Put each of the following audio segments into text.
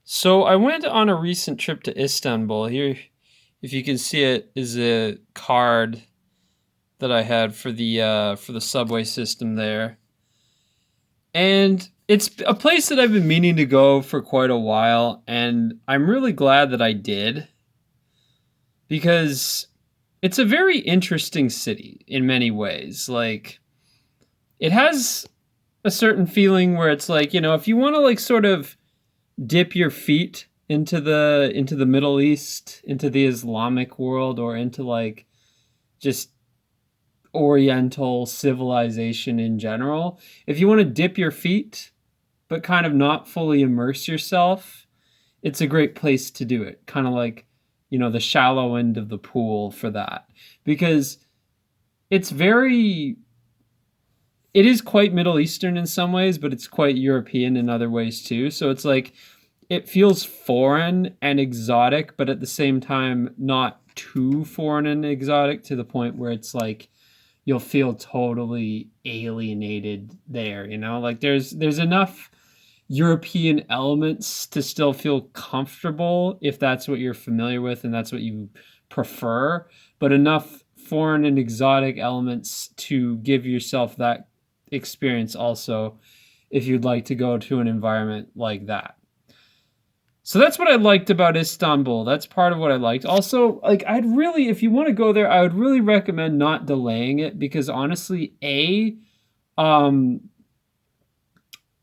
So I went on a recent trip to Istanbul. Here, if you can see it, is a card that I had for the subway system there, and it's a place that I've been meaning to go for quite a while, and I'm really glad that I did because it's a very interesting city in many ways. Like it has a certain feeling where it's like if you want to like sort of dip your feet into the Middle East, into the Islamic world, or into like just Oriental civilization in general. If you want to dip your feet, but kind of not fully immerse yourself, it's a great place to do it. Kind of like, the shallow end of the pool for that. Because it's very, it is quite Middle Eastern in some ways, but it's quite European in other ways too. So it's like, it feels foreign and exotic, but at the same time, not too foreign and exotic to the point where it's like you'll feel totally alienated there, Like there's enough European elements to still feel comfortable if that's what you're familiar with and that's what you prefer, but enough foreign and exotic elements to give yourself that experience also if you'd like to go to an environment like that. So that's what I liked about Istanbul. That's part of what I liked. Also, like if you want to go there, I would really recommend not delaying it because honestly, um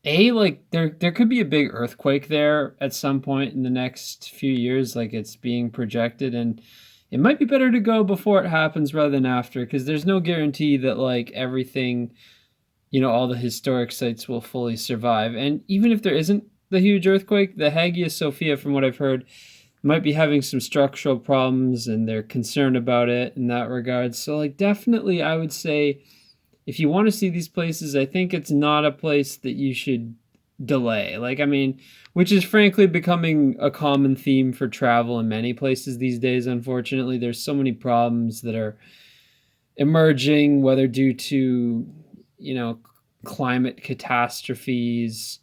like there could be a big earthquake there at some point in the next few years, like it's being projected, and it might be better to go before it happens rather than after because there's no guarantee that like everything, all the historic sites will fully survive. And even if there isn't the huge earthquake, the Hagia Sophia, from what I've heard, might be having some structural problems and they're concerned about it in that regard. So, like, definitely, I would say if you want to see these places, I think it's not a place that you should delay. Like, I mean, which is frankly becoming a common theme for travel in many places these days, unfortunately. There's so many problems that are emerging, whether due to, you know, climate catastrophes,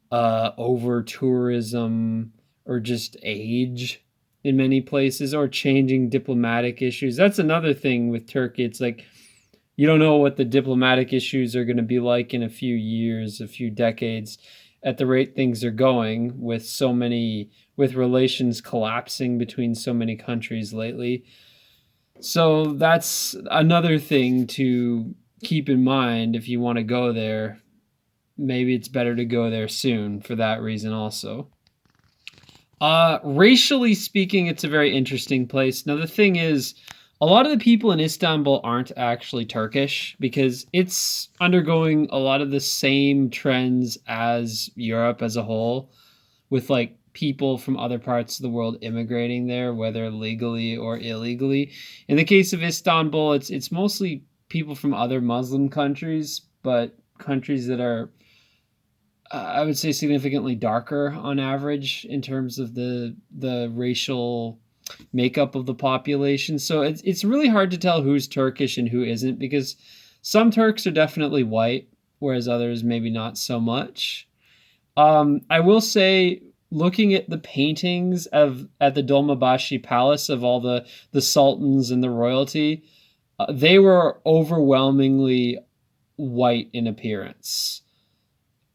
over tourism, or just age in many places, or changing diplomatic issues. That's another thing with Turkey. It's like you don't know what the diplomatic issues are going to be like in a few years, a few decades, at the rate things are going with relations collapsing between so many countries lately. So that's another thing to keep in mind if you want to go there. Maybe it's better to go there soon for that reason also. Racially speaking, it's a very interesting place. Now, the thing is, a lot of the people in Istanbul aren't actually Turkish because it's undergoing a lot of the same trends as Europe as a whole, with like people from other parts of the world immigrating there, whether legally or illegally. In the case of Istanbul, it's mostly people from other Muslim countries, but countries that are, I would say, significantly darker on average in terms of the racial makeup of the population. So it's really hard to tell who's Turkish and who isn't because some Turks are definitely white, whereas others maybe not so much. I will say, looking at the paintings of at the Dolmabahce Palace of all the sultans and the royalty, they were overwhelmingly white in appearance.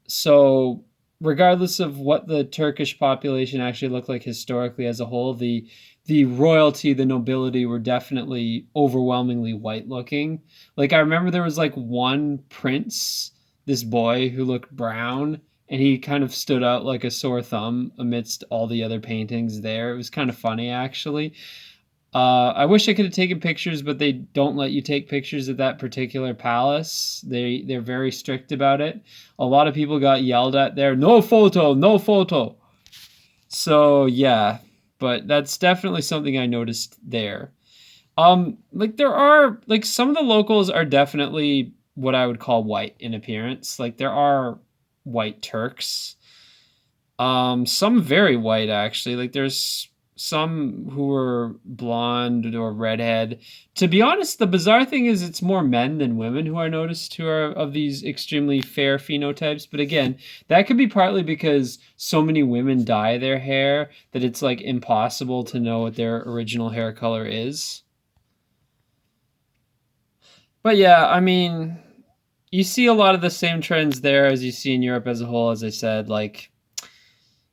So, regardless of what the Turkish population actually looked like historically as a whole, the royalty, the nobility were definitely overwhelmingly white looking. Like I remember there was like one prince, this boy who looked brown, and he kind of stood out like a sore thumb amidst all the other paintings there. It was kind of funny actually. I wish I could have taken pictures, but they don't let you take pictures at that particular palace. They're very strict about it. A lot of people got yelled at there. No photo, no photo. So yeah, but that's definitely something I noticed there. Like there are like some of the locals are definitely what I would call white in appearance. Like there are white Turks. Some very white actually. Like there's some who were blonde or redhead. To be honest, the bizarre thing is it's more men than women who I noticed who are of these extremely fair phenotypes. But again, that could be partly because so many women dye their hair that it's like impossible to know what their original hair color is. But yeah, I mean, you see a lot of the same trends there as you see in Europe as a whole, as I said. Like,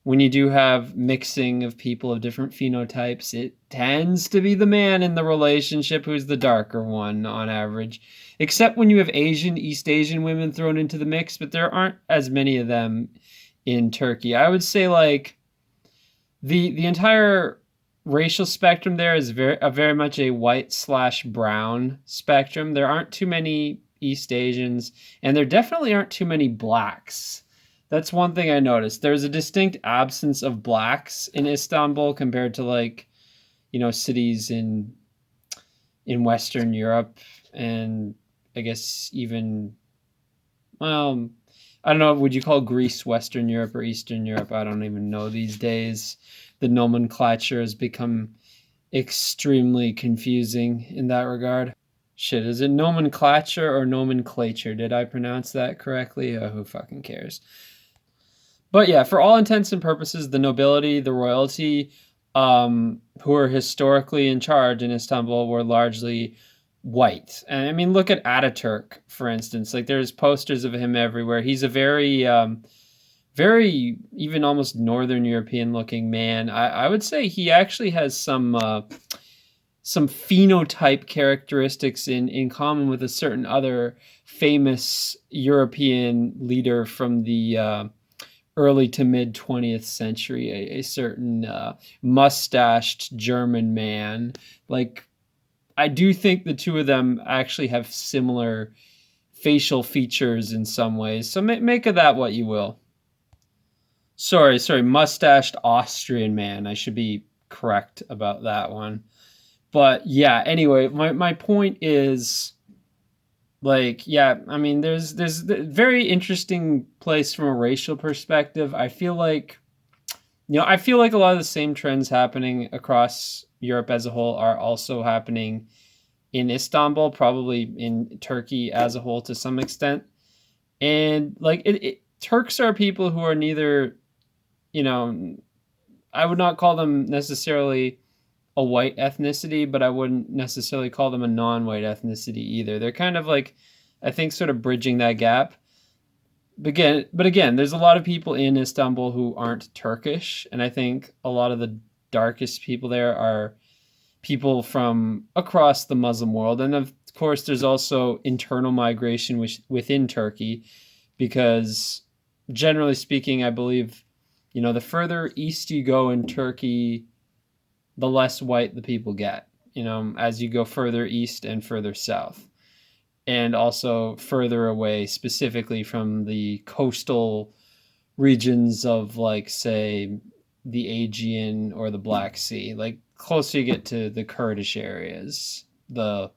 when you do have mixing of people of different phenotypes, it tends to be the man in the relationship who's the darker one on average. Except when you have East Asian women thrown into the mix, but there aren't as many of them in Turkey. I would say like the entire racial spectrum there is very much a white slash brown spectrum. There aren't too many East Asians, and there definitely aren't too many blacks. That's one thing I noticed. There's a distinct absence of blacks in Istanbul compared to like, cities in Western Europe, and I guess even, well, I don't know, would you call Greece Western Europe or Eastern Europe? I don't even know these days. The nomenclature has become extremely confusing in that regard. Shit, is it nomenclature or nomenclature? Did I pronounce that correctly? Who fucking cares? But yeah, for all intents and purposes, the nobility, the royalty, who were historically in charge in Istanbul were largely white. And I mean, look at Ataturk, for instance. Like, there's posters of him everywhere. He's a very even almost Northern European looking man. I would say he actually has some phenotype characteristics in common with a certain other famous European leader from the early to mid 20th century, a certain mustached German man. Like, I do think the two of them actually have similar facial features in some ways. So make of that what you will. Sorry, mustached Austrian man. I should be correct about that one. But yeah, anyway, my point is, like, yeah, I mean, there's a very interesting place from a racial perspective. I feel like a lot of the same trends happening across Europe as a whole are also happening in Istanbul, probably in Turkey as a whole to some extent. And like Turks are people who are neither, I would not call them necessarily a white ethnicity, but I wouldn't necessarily call them a non-white ethnicity either. They're kind of like, I think, sort of bridging that gap. But again, there's a lot of people in Istanbul who aren't Turkish, and I think a lot of the darkest people there are people from across the Muslim world. And of course, there's also internal migration within Turkey, because generally speaking, I believe, the further east you go in Turkey, the less white the people get, as you go further east and further south, and also further away, specifically from the coastal regions of, like, say, the Aegean or the Black Sea. Like, closer you get to the Kurdish areas, the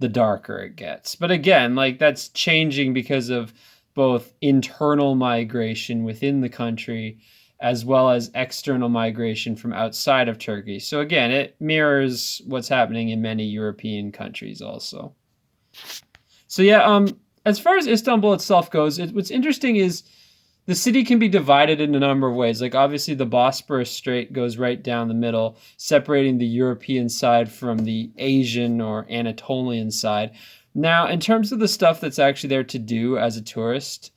darker it gets. But again, like, that's changing because of both internal migration within the country as well as external migration from outside of Turkey. So again, it mirrors what's happening in many European countries also. So yeah, as far as Istanbul itself goes, what's interesting is the city can be divided in a number of ways. Like, obviously the Bosporus Strait goes right down the middle, separating the European side from the Asian or Anatolian side. Now, in terms of the stuff that's actually there to do as a tourist,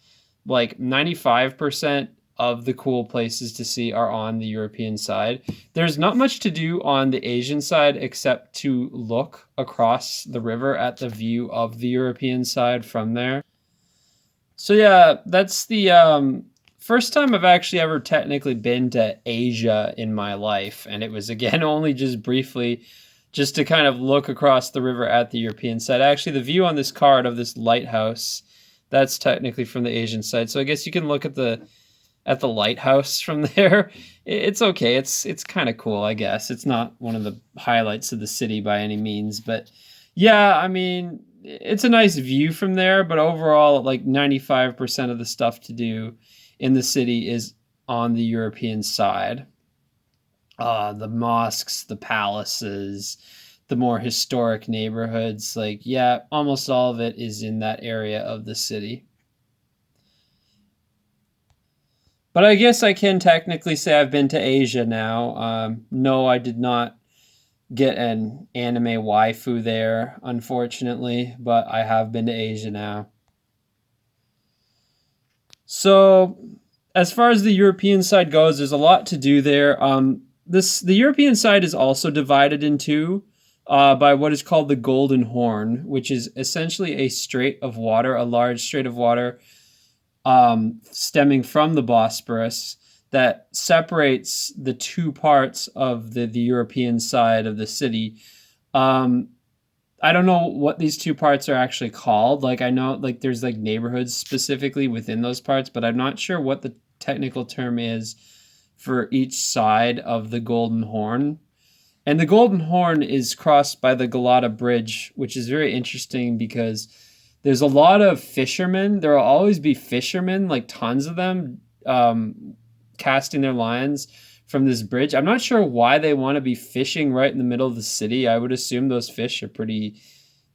like 95% of the cool places to see are on the European side. There's not much to do on the Asian side except to look across the river at the view of the European side from there. So yeah, that's the first time I've actually ever technically been to Asia in my life. And it was, again, only just briefly, just to kind of look across the river at the European side. Actually, the view on this card of this lighthouse, that's technically from the Asian side. So I guess you can look at the lighthouse from there. It's okay. It's kind of cool, I guess. It's not one of the highlights of the city by any means, but yeah, I mean, it's a nice view from there, but overall, like 95% of the stuff to do in the city is on the European side. the mosques, the palaces, the more historic neighborhoods. Like, yeah, almost all of it is in that area of the city. But I guess I can technically say I've been to Asia now. No, I did not get an anime waifu there, unfortunately, but I have been to Asia now. So, as far as the European side goes, there's a lot to do there. The European side is also divided in two by what is called the Golden Horn, which is essentially a strait of water, a large strait of water stemming from the Bosporus that separates the two parts of the European side of the city. Um, I don't know what these two parts are actually called. Like I know like there's like neighborhoods specifically within those parts, but I'm not sure what the technical term is for each side of the Golden Horn. And the Golden Horn is crossed by the Galata Bridge, which is very interesting because there's a lot of fishermen. There will always be fishermen, like tons of them, casting their lines from this bridge. I'm not sure why they want to be fishing right in the middle of the city. I would assume those fish are pretty,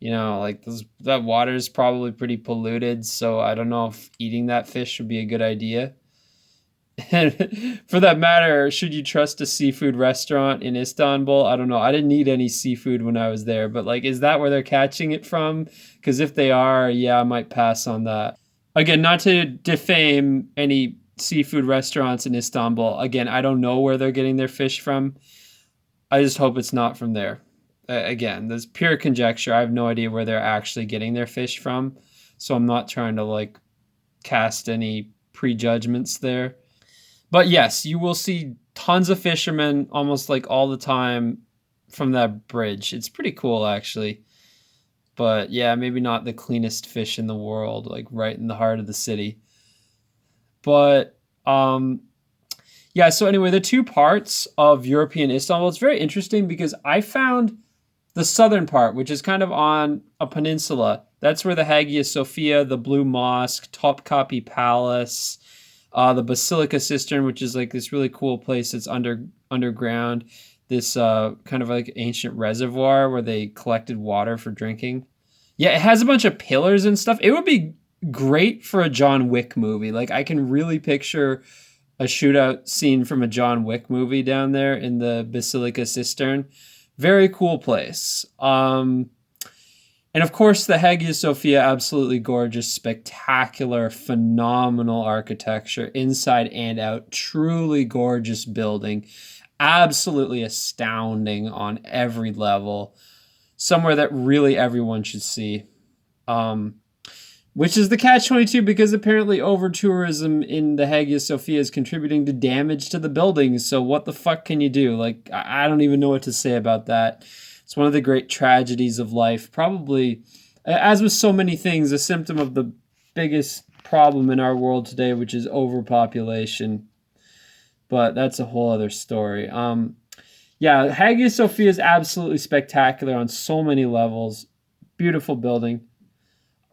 like that water is probably pretty polluted. So I don't know if eating that fish would be a good idea. And for that matter, should you trust a seafood restaurant in Istanbul? I don't know. I didn't eat any seafood when I was there, but like, is that where they're catching it from? Because if they are, yeah, I might pass on that. Again, not to defame any seafood restaurants in Istanbul. Again, I don't know where they're getting their fish from. I just hope it's not from there. Again, there's pure conjecture. I have no idea where they're actually getting their fish from. So I'm not trying to like cast any prejudgments there. But yes, you will see tons of fishermen almost like all the time from that bridge. It's pretty cool actually. But yeah, maybe not the cleanest fish in the world, like right in the heart of the city. But yeah, so anyway, the two parts of European Istanbul, it's very interesting because I found the southern part, which is kind of on a peninsula. That's where the Hagia Sophia, the Blue Mosque, Topkapi Palace, the Basilica Cistern, which is like this really cool place that's underground. This kind of like ancient reservoir where they collected water for drinking. Yeah, it has a bunch of pillars and stuff. It would be great for a John Wick movie. Like I can really picture a shootout scene from a John Wick movie down there in the Basilica Cistern. Very cool place. And of course, the Hagia Sophia, absolutely gorgeous, spectacular, phenomenal architecture, inside and out. Truly gorgeous building. Absolutely astounding on every level. Somewhere that really everyone should see. Which is the catch-22 because apparently over-tourism in the Hagia Sophia is contributing to damage to the buildings. So what the fuck can you do? Like, I don't even know what to say about that. It's one of the great tragedies of life. Probably, as with so many things, a symptom of the biggest problem in our world today, which is overpopulation. But that's a whole other story. Yeah, Hagia Sophia is absolutely spectacular on so many levels. Beautiful building.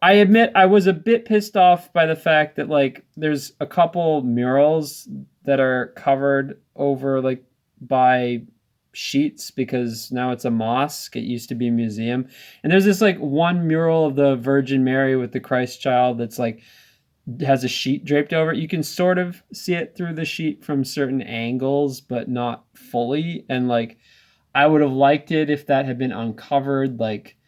I admit I was a bit pissed off by the fact that like there's a couple murals that are covered over like by sheets because now it's a mosque. It used to be a museum. And there's this like one mural of the Virgin Mary with the Christ child that's like has a sheet draped over it. You can sort of see it through the sheet from certain angles, but not fully. And like I would have liked it if that had been uncovered. Like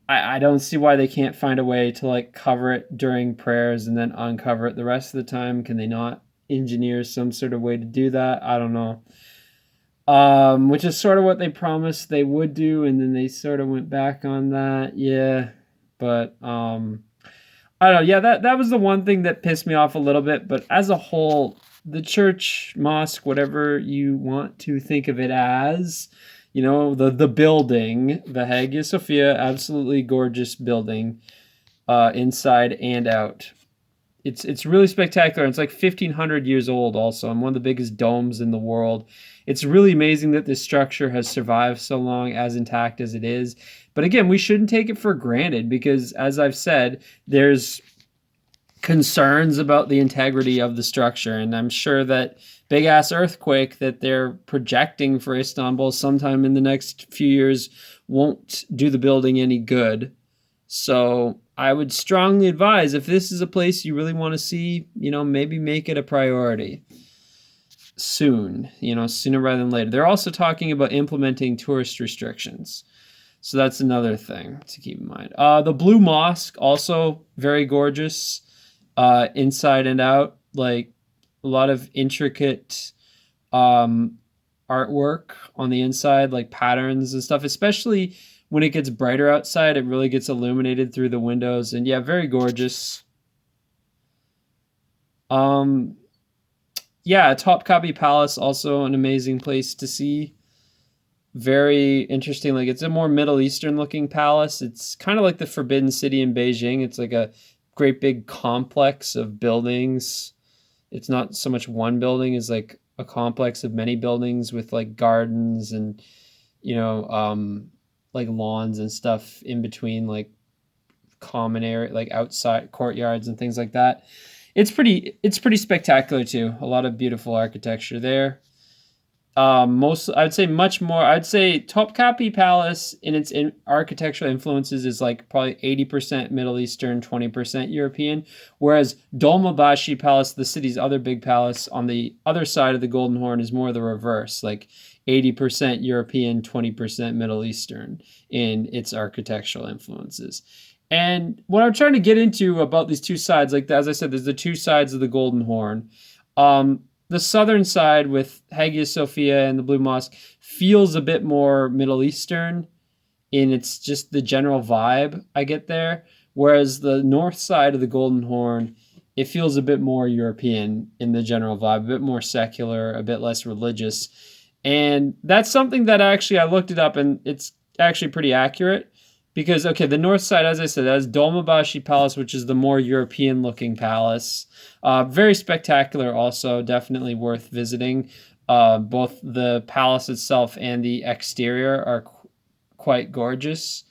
I don't see why they can't find a way to like cover it during prayers and then uncover it the rest of the time. Can they not engineer some sort of way to do that? I don't know. Which is sort of what they promised they would do, and then they sort of went back on that. Yeah. But I don't know. Yeah, that was the one thing that pissed me off a little bit. But as a whole, the church, mosque, whatever you want to think of it as, the building, the Hagia Sophia, absolutely gorgeous building, inside and out. It's really spectacular. It's like 1,500 years old also, and one of the biggest domes in the world. It's really amazing that this structure has survived so long as intact as it is. But again, we shouldn't take it for granted because, as I've said, there's concerns about the integrity of the structure. And I'm sure that big ass earthquake that they're projecting for Istanbul sometime in the next few years won't do the building any good. So I would strongly advise, if this is a place you really want to see, maybe make it a priority soon, sooner rather than later. They're also talking about implementing tourist restrictions. So that's another thing to keep in mind. The Blue Mosque, also very gorgeous, inside and out. Like a lot of intricate artwork on the inside, like patterns and stuff, especially when it gets brighter outside. It really gets illuminated through the windows. And yeah, very gorgeous. Yeah, Topkapi Palace, also an amazing place to see. Very interesting. Like, it's a more Middle Eastern looking palace. It's kind of like the Forbidden City in Beijing. It's like a great big complex of buildings. It's not so much one building as like a complex of many buildings with like gardens and, like lawns and stuff in between, like common area, like outside courtyards and things like that. It's pretty spectacular too. A lot of beautiful architecture there. I'd say much more. I'd say Topkapi Palace in its architectural influences is like probably 80% Middle Eastern, 20% European. Whereas Dolmabahce Palace, the city's other big palace on the other side of the Golden Horn, is more the reverse, like 80% European, 20% Middle Eastern in its architectural influences. And what I'm trying to get into about these two sides, like as I said, there's the two sides of the Golden Horn. The southern side with Hagia Sophia and the Blue Mosque feels a bit more Middle Eastern in its just the general vibe I get there. Whereas the north side of the Golden Horn, it feels a bit more European in the general vibe, a bit more secular, a bit less religious. And that's something that actually I looked it up, and it's actually pretty accurate. Because, okay, the north side, as I said, has Dolmabahce Palace, which is the more European-looking palace. Very spectacular also, definitely worth visiting. Both the palace itself and the exterior are quite gorgeous.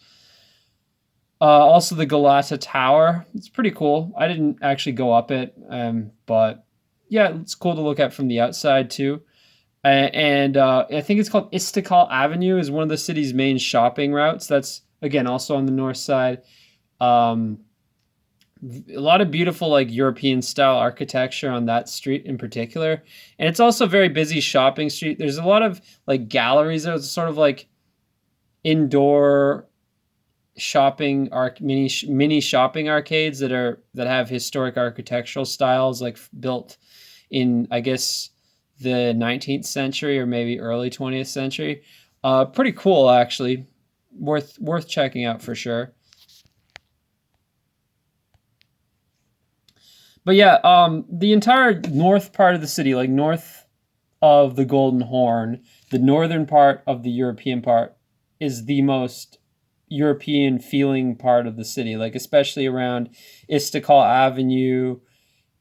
Also, the Galata Tower. It's pretty cool. I didn't actually go up it, but yeah, it's cool to look at from the outside too. And I think it's called Istiklal Avenue, is one of the city's main shopping routes. That's, again, also on the north side. A lot of beautiful, like, European style architecture on that street in particular. And it's also a very busy shopping street. There's a lot of like galleries. There's sort of like indoor shopping mini shopping arcades that have historic architectural styles, like built in, I guess, the 19th century or maybe early 20th century. Pretty cool, actually. Worth checking out for sure. But yeah, the entire north part of the city, like north of the Golden Horn, the northern part of the European part, is the most European feeling part of the city, like especially around Istiklal Avenue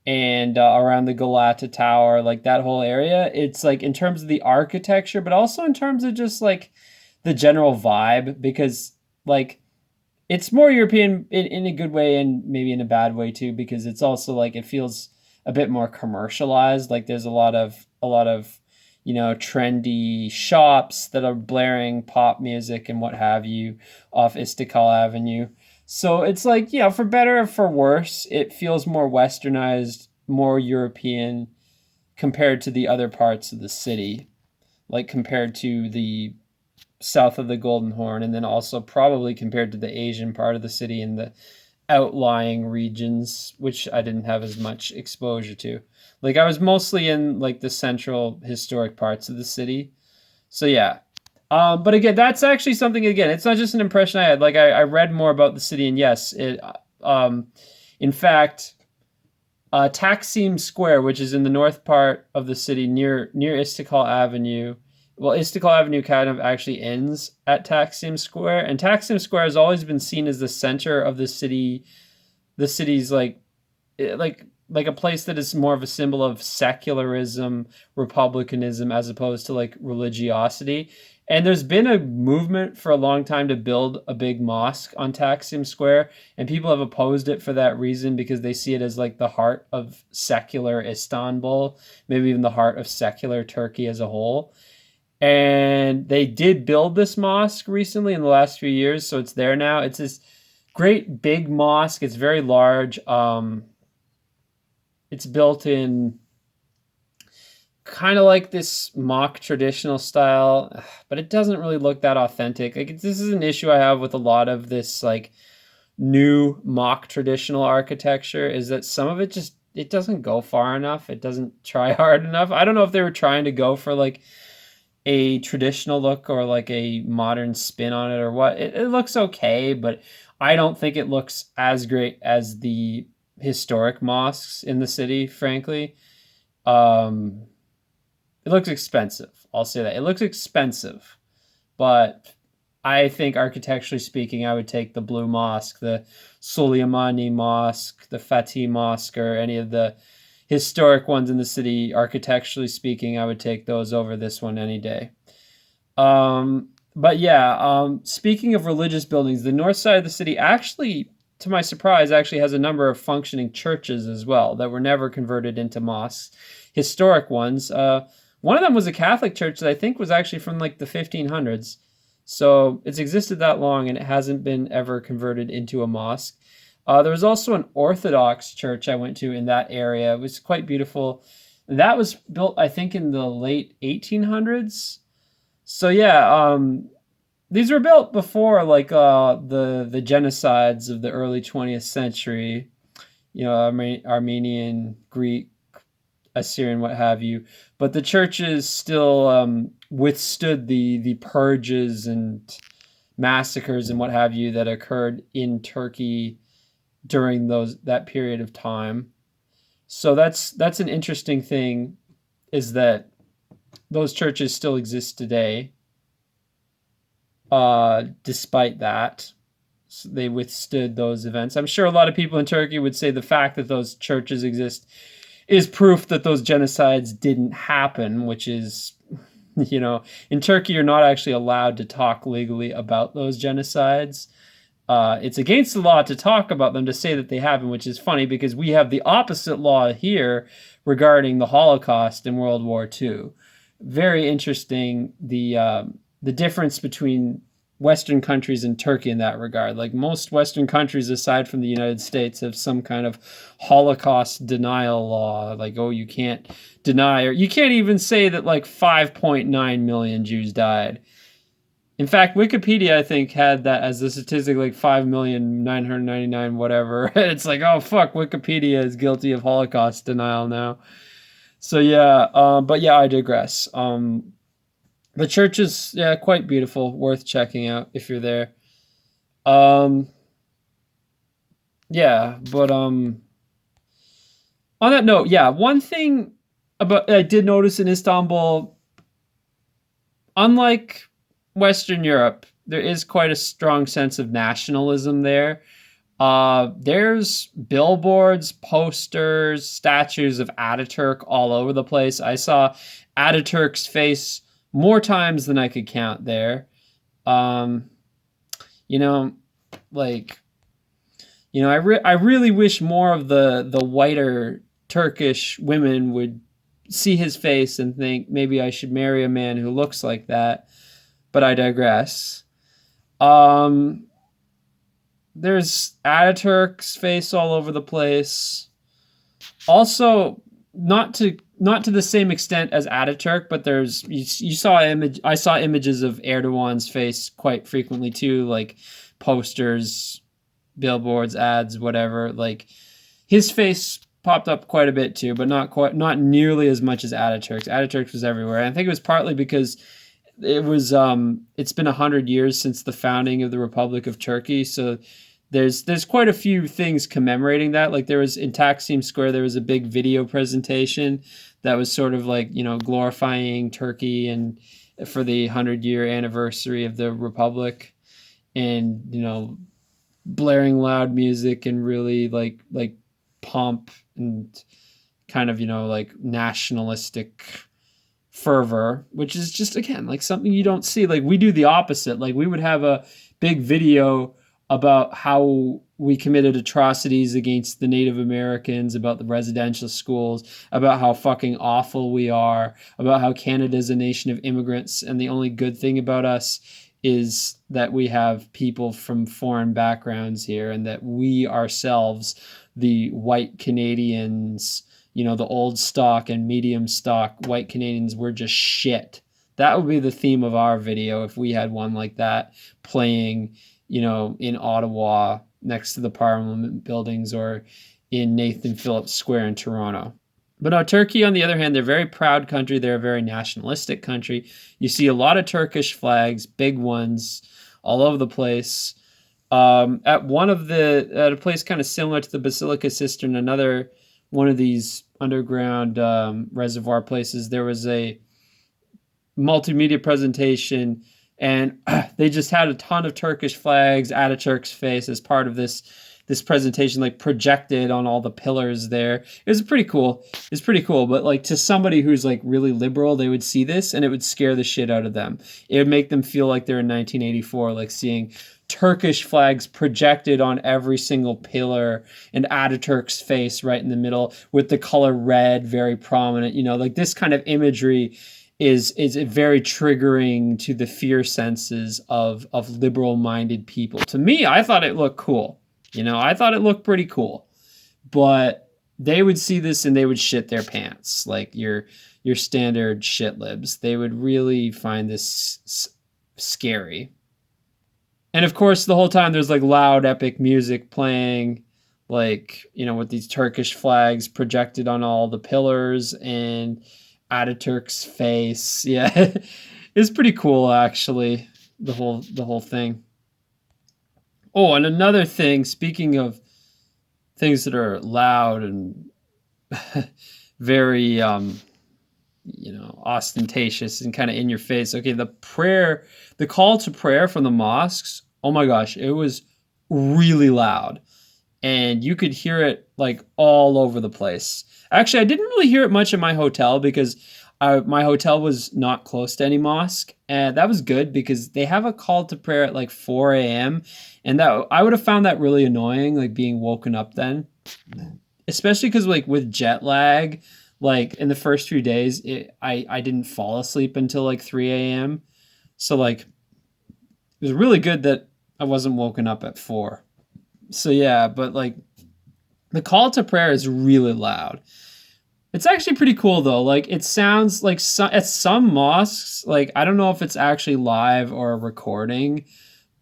and around the Galata Tower, like that whole area. It's like in terms of the architecture, but also in terms of just like the general vibe, because like it's more European in a good way and maybe in a bad way too, because it's also like it feels a bit more commercialized. Like there's a lot of trendy shops that are blaring pop music and what have you off Istiklal Avenue. So it's like, for better or for worse, it feels more westernized, more European compared to the other parts of the city, like compared to the south of the Golden Horn, and then also probably compared to the Asian part of the city and the outlying regions, which I didn't have as much exposure to. Like I was mostly in like the central historic parts of the city. So yeah. But again, that's actually something, again, it's not just an impression I had. Like I read more about the city, and yes, in fact, Taksim Square, which is in the north part of the city near Istiklal Avenue. Well, Istiklal Avenue kind of actually ends at Taksim Square, and Taksim Square has always been seen as the center of the city. The city's like like a place that is more of a symbol of secularism, republicanism, as opposed to like religiosity. And there's been a movement for a long time to build a big mosque on Taksim Square, and people have opposed it for that reason because they see it as like the heart of secular Istanbul, maybe even the heart of secular Turkey as a whole. And they did build this mosque recently in the last few years, so it's there now. It's this great big mosque. It's very large. It's built in kind of like this mock traditional style, but it doesn't really look that authentic. Like this is an issue I have with a lot of this like new mock traditional architecture, is that some of it just it doesn't go far enough. It doesn't try hard enough. I don't know if they were trying to go for like a traditional look or like a modern spin on it or what. It looks okay, but I don't think it looks as great as the historic mosques in the city, frankly. Um, it looks expensive. I'll say that. It looks expensive, but I think architecturally speaking, I would take the Blue Mosque, the Soleimani Mosque, the Fatih Mosque, or any of the historic ones in the city. Architecturally speaking, I would take those over this one any day. But yeah, speaking of religious buildings, the north side of the city actually, to my surprise, actually has a number of functioning churches as well that were never converted into mosques, historic ones. One of them was a Catholic church that I think was actually from like the 1500s. So it's existed that long and it hasn't been ever converted into a mosque. There was also an Orthodox church I went to in that area. It was quite beautiful. That was built, I think, in the late 1800s. So yeah, these were built before like the genocides of the early 20th century. You know, Armenian, Greek, Assyrian, what have you. But the churches still withstood the purges and massacres and what have you that occurred in Turkey during that period of time. So that's an interesting thing, is that those churches still exist today. Despite that, so they withstood those events. I'm sure a lot of people in Turkey would say the fact that those churches exist is proof that those genocides didn't happen, which is, you know, in Turkey, you're not actually allowed to talk legally about those genocides. It's against the law to talk about them, to say that they happen, which is funny because we have the opposite law here regarding the Holocaust in World War II. Very interesting, the difference between Western countries and Turkey in that regard. Like most Western countries, aside from the United States, have some kind of Holocaust denial law. Like, oh, you can't deny, or you can't even say that like 5.9 million Jews died. In fact, Wikipedia, I think, had that as the statistic, like 5,999,000 whatever. It's like, oh, fuck, Wikipedia is guilty of Holocaust denial now. So yeah, but yeah, I digress. The church is, yeah, quite beautiful, worth checking out if you're there. Um, yeah, but on that note, yeah, one thing about I did notice in Istanbul, unlike Western Europe, there is quite a strong sense of nationalism there. There's billboards, posters, statues of Ataturk all over the place. I saw Ataturk's face more times than I could count there. Um, you know, like, you know, I really wish more of the whiter Turkish women would see his face and think maybe I should marry a man who looks like that. But I digress. There's Ataturk's face all over the place. Also, not to the same extent as Ataturk, but there's you saw image. I saw images of Erdogan's face quite frequently too, like posters, billboards, ads, whatever. Like his face popped up quite a bit too, but not nearly as much as Ataturk's. Ataturk's was everywhere. And I think it was partly because it's been 100 years since the founding of the Republic of Turkey, so there's quite a few things commemorating that. Like there was in Taksim Square, there was a big video presentation that was sort of like, you know, glorifying Turkey and for the 100-year anniversary of the Republic, and, you know, blaring loud music and really like pomp and kind of, like nationalistic fervor, which is just, again, like something you don't see. Like we do the opposite. Like we would have a big video about how we committed atrocities against the Native Americans, about the residential schools, about how fucking awful we are, about how Canada's a nation of immigrants, and the only good thing about us is that we have people from foreign backgrounds here, and that we ourselves, the white Canadians, the old stock and medium stock white Canadians, were just shit. That would be the theme of our video if we had one like that playing, in Ottawa next to the Parliament buildings, or in Nathan Phillips Square in Toronto. But now Turkey, on the other hand, they're a very proud country. They're a very nationalistic country. You see a lot of Turkish flags, big ones, all over the place. At a place kind of similar to the Basilica Cistern, another one of these underground reservoir places, there was a multimedia presentation, and they just had a ton of Turkish flags, Ataturk's face, as part of this presentation, like projected on all the pillars there. It was pretty cool. It's pretty cool, but like to somebody who's like really liberal, they would see this and it would scare the shit out of them. It would make them feel like they're in 1984, like seeing Turkish flags projected on every single pillar and Ataturk's face right in the middle with the color red very prominent. Like this kind of imagery is very triggering to the fear senses of liberal-minded people. To me, I thought it looked cool. I thought it looked pretty cool. But they would see this and they would shit their pants, like your standard shit libs. They would really find this scary. And of course, the whole time there's like loud, epic music playing, like, with these Turkish flags projected on all the pillars and Ataturk's face. Yeah, it's pretty cool, actually, the whole thing. Oh, and another thing, speaking of things that are loud and very, ostentatious and kind of in your face. Okay, the call to prayer from the mosques, oh my gosh, it was really loud. And you could hear it like all over the place. Actually, I didn't really hear it much in my hotel because my hotel was not close to any mosque. And that was good because they have a call to prayer at like 4 a.m. And that I would have found that really annoying, like being woken up then. Especially because like with jet lag, like in the first few days, I didn't fall asleep until like 3 a.m. So like it was really good that I wasn't woken up at 4. So yeah, but like the call to prayer is really loud. It's actually pretty cool though. Like it sounds like at some mosques, like I don't know if it's actually live or a recording,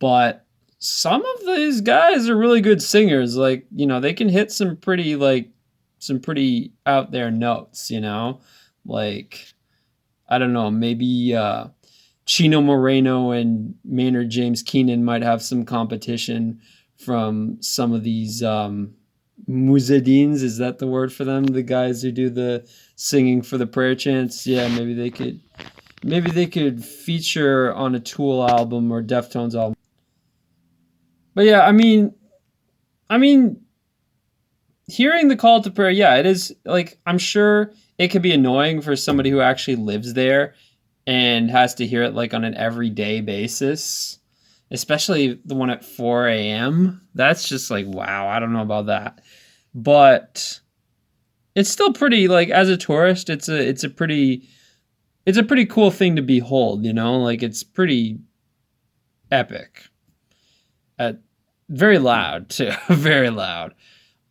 but some of these guys are really good singers. Like, they can hit some pretty out there notes, like, I don't know, maybe Chino Moreno and Maynard James Keenan might have some competition from some of these muezzins. Is that the word for them? The guys who do the singing for the prayer chants. Yeah, maybe they could feature on a Tool album or Deftones album. But yeah, I mean, hearing the call to prayer, yeah, it is like, I'm sure it could be annoying for somebody who actually lives there and has to hear it like on an everyday basis, especially the one at 4 a.m. That's just like, wow, I don't know about that. But it's still pretty, like, as a tourist, it's a pretty cool thing to behold, like it's pretty epic. Very loud too, very loud.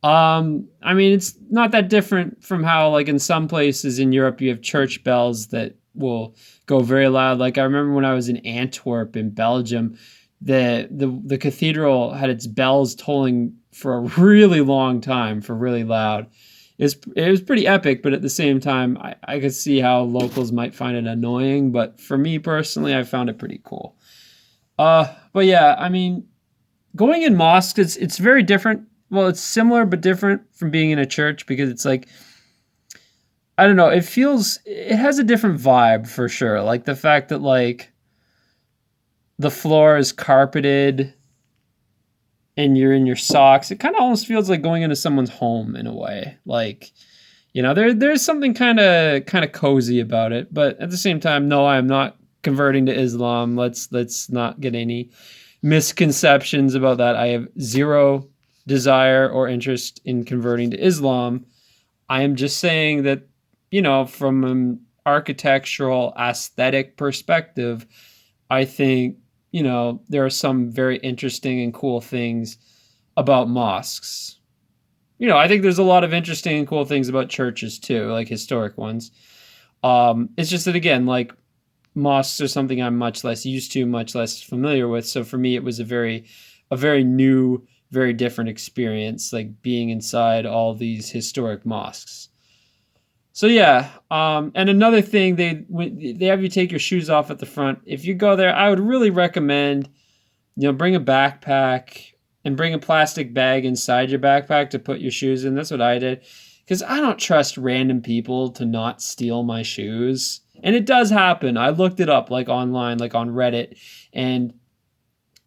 It's not that different from how, like, in some places in Europe you have church bells that will go very loud. Like I remember when I was in Antwerp in Belgium, the cathedral had its bells tolling for a really long time, for really loud. It was pretty epic, but at the same time, I could see how locals might find it annoying. But for me personally, I found it pretty cool. But yeah, going in mosques, it's very different. Well, it's similar but different from being in a church because it's like, I don't know, it has a different vibe for sure. Like the fact that like the floor is carpeted and you're in your socks, it kind of almost feels like going into someone's home in a way. Like, there's something kind of cozy about it, but at the same time, no, I am not converting to Islam. Let's not get any misconceptions about that. I have zero desire or interest in converting to Islam. I am just saying that, from an architectural aesthetic perspective, I think, there are some very interesting and cool things about mosques. I think there's a lot of interesting and cool things about churches too, like historic ones. It's just that, again, like, mosques are something I'm much less used to, much less familiar with. So for me, it was a very new, very different experience, like being inside all these historic mosques. So yeah, and another thing, they have you take your shoes off at the front. If you go there, I would really recommend, bring a backpack and bring a plastic bag inside your backpack to put your shoes in. That's what I did, because I don't trust random people to not steal my shoes. And it does happen. I looked it up, like, online, like on Reddit, and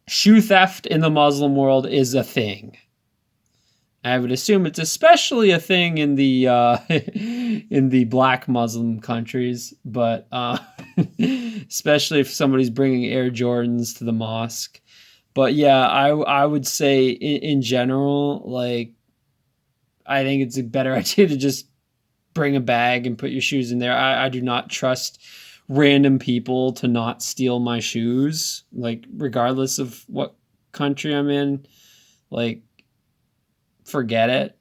shoe theft in the Muslim world is a thing. I would assume it's especially a thing in the in the black Muslim countries, but especially if somebody's bringing Air Jordans to the mosque. But yeah, I would say in general, like, I think it's a better idea to just bring a bag and put your shoes in there. I do not trust random people to not steal my shoes, like, regardless of what country I'm in. Like, forget it.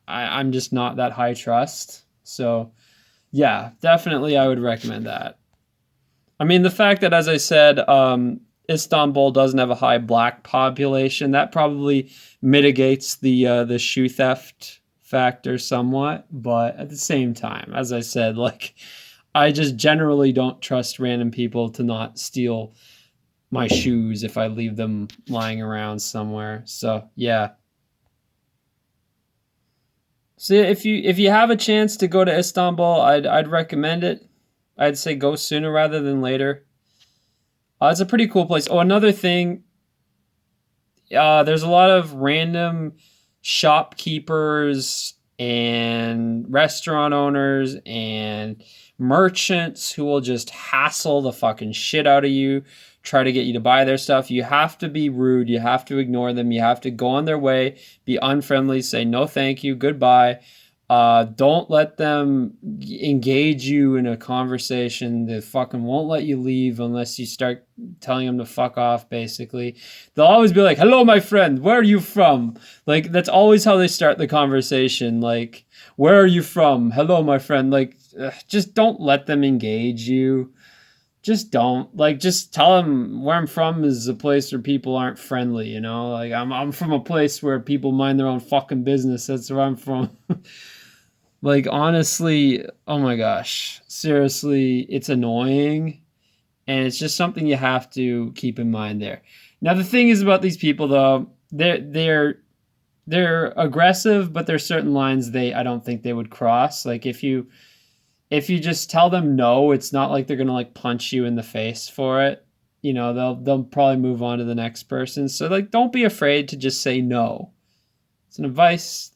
I'm just not that high trust. So yeah, definitely I would recommend that. I mean, the fact that, as I said, Istanbul doesn't have a high black population, that probably mitigates the shoe theft factor somewhat. But at the same time, as I said, like, I just generally don't trust random people to not steal my shoes if I leave them lying around somewhere. So yeah. So if you have a chance to go to Istanbul, I'd recommend it. I'd say go sooner rather than later. It's a pretty cool place. Oh, another thing, there's a lot of random shopkeepers and restaurant owners and merchants who will just hassle the fucking shit out of you, try to get you to buy their stuff. You have to be rude. You have to ignore them. You have to go on their way, be unfriendly, say no thank you, goodbye. Don't let them engage you in a conversation. They fucking won't let you leave unless you start telling them to fuck off, basically. They'll always be like, hello, my friend, where are you from? Like, that's always how they start the conversation. Like, where are you from? Hello, my friend. Like, just don't let them engage you. Just don't. Like, just tell them where I'm from is a place where people aren't friendly, Like, I'm from a place where people mind their own fucking business. That's where I'm from. Like, honestly, oh my gosh, seriously, it's annoying, and it's just something you have to keep in mind there. Now, the thing is about these people, though, they're aggressive, but there's certain lines I don't think they would cross. Like, if you just tell them no, it's not like they're gonna, like, punch you in the face for it. They'll probably move on to the next person. So, like, don't be afraid to just say no. It's advice